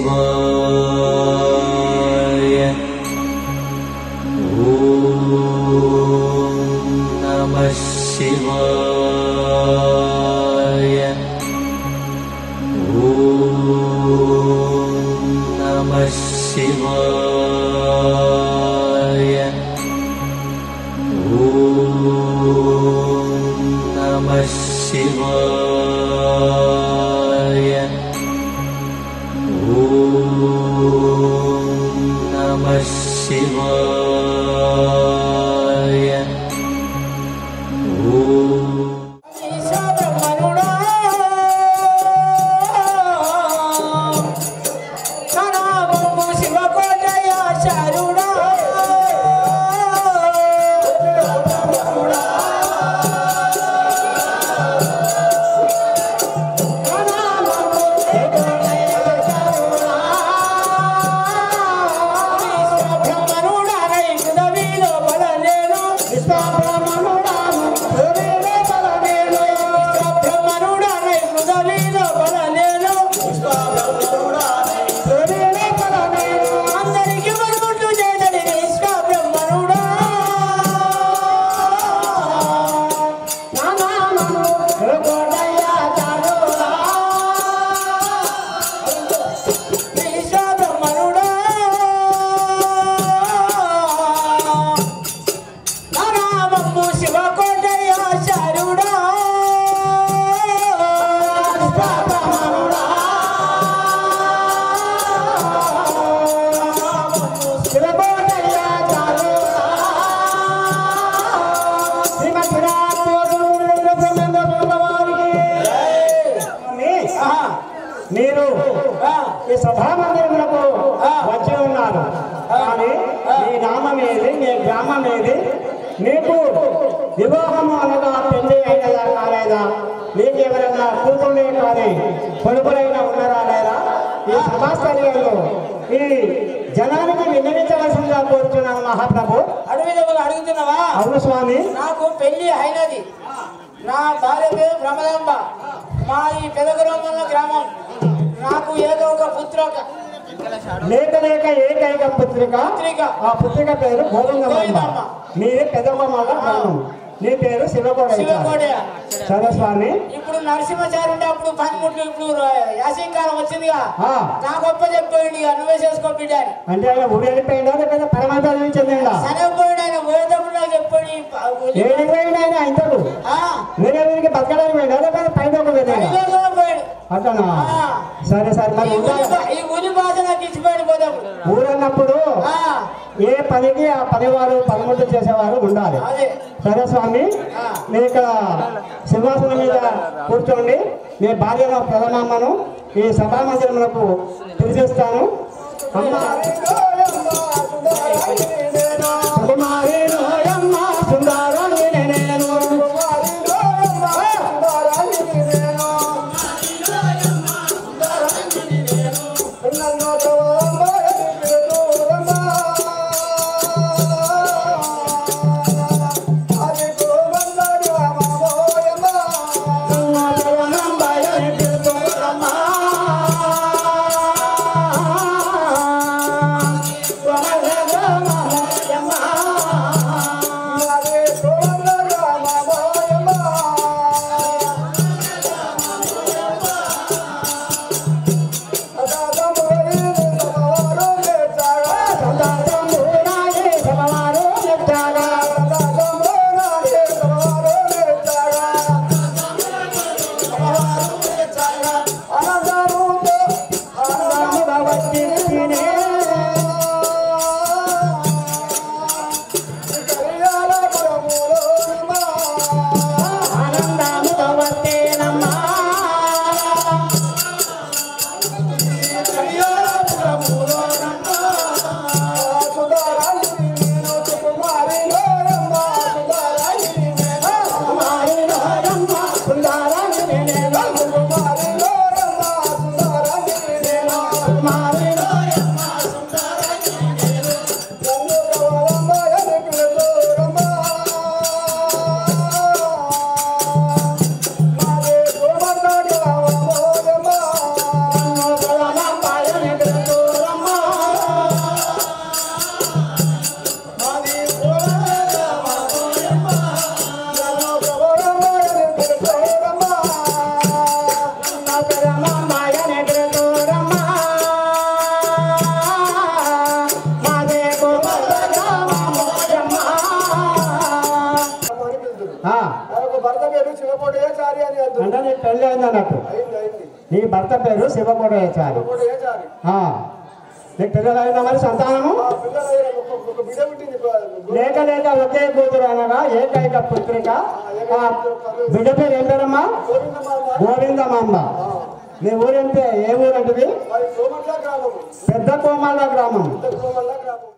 शिवाय नमः शिवाय नमः शिवाय नमः शिवाय नमः शिवाय మీరు ఈ సభామందిరములకు వచ్చి ఉన్నారు కానీ మీ నామం ఏది, మీ గ్రామం ఏది, మీకు వివాహము అనగా పెళ్లి అయినదా కాలేదా, మీకు ఎవరైనా కూతుళ్ళే కానీ కొడుకులైనా ఉన్నారా లేదా, ఈ సభాస్థలంలో ఈ జనానికి విన్నవించవలసిందిగా కోరుతున్నాను మహాప్రభు. అడుగుతున్నావా? అవును స్వామి. నాకు పెళ్లి అయినది. నా భార్య పేరు బ్రహ్మదంబ. మా ఈ పెదగ్రామంలో గ్రామం. నాకు ఏదో ఒక పుత్రిక లేక ఏకైక పుత్రిక. ఆ పుత్రిక పేరు గోవిందమ్మ. మీది పెదమ్మ గ్రామం. నీ పేరు శివకోడయ్య. సరే స్వామి. ఇప్పుడు నరసింహాచారి ఉంటే అప్పుడు పనిముట్లు, ఇప్పుడు యాసంకాలం వచ్చిందిగా, నా గొప్ప చెప్పేయండి, నువ్వే చేసుకో బిడ్డ అని. అంటే ఆయన ఊరు వెళ్ళిపోయిందా లేదా పరమాత్మ చెందిందా? సరిపోయాడు ఆయన. పోయేటప్పుడు నాకు చెప్పండి ఏడిపోయింది ఆయన. ఇంతకు వేరే వీరికి బతకడానికి పోయిందా లేదా పైన పోయాడు? అతను. సరే సరే. మరి ఈ ఊరి భాష నాకు ఇచ్చిపోయాడు. పోతాము ఊరన్నప్పుడు ఏ పనికి ఆ పనివారు పనిముట్లు చేసేవారు ఉండాలి. సరే స్వామి, నేను ఇక్కడ సింహాసనం మీద కూర్చోండి. మీ భార్యలో ప్రథమమ్మను ఈ సభా మందిరములకు పిలిచేస్తాను. అమ్మ పేరు శివకోటయాచారి అని అర్థం. అంటే నీ పెళ్ళి అయింది అన్నట్టు. అయింది. నీ భర్త పేరు శివకోటయాచారి. శివకోటయాచారి. నీకు పిల్లలు అయినా మరి సంతానము పిల్లలు ఒక బిడ్డ పుట్టింది. లేక లేక ఒకే కూతురు అనగా ఏకైక పుత్రిక. బిడ్డ పేరు ఏం పేరమ్మా? గోవిందమాంబ. నీ ఊరంటే ఏ ఊరంటది? కోమల్ల గ్రామం. పెద్ద కోమల్ల గ్రామం. కోమల్ల గ్రామం.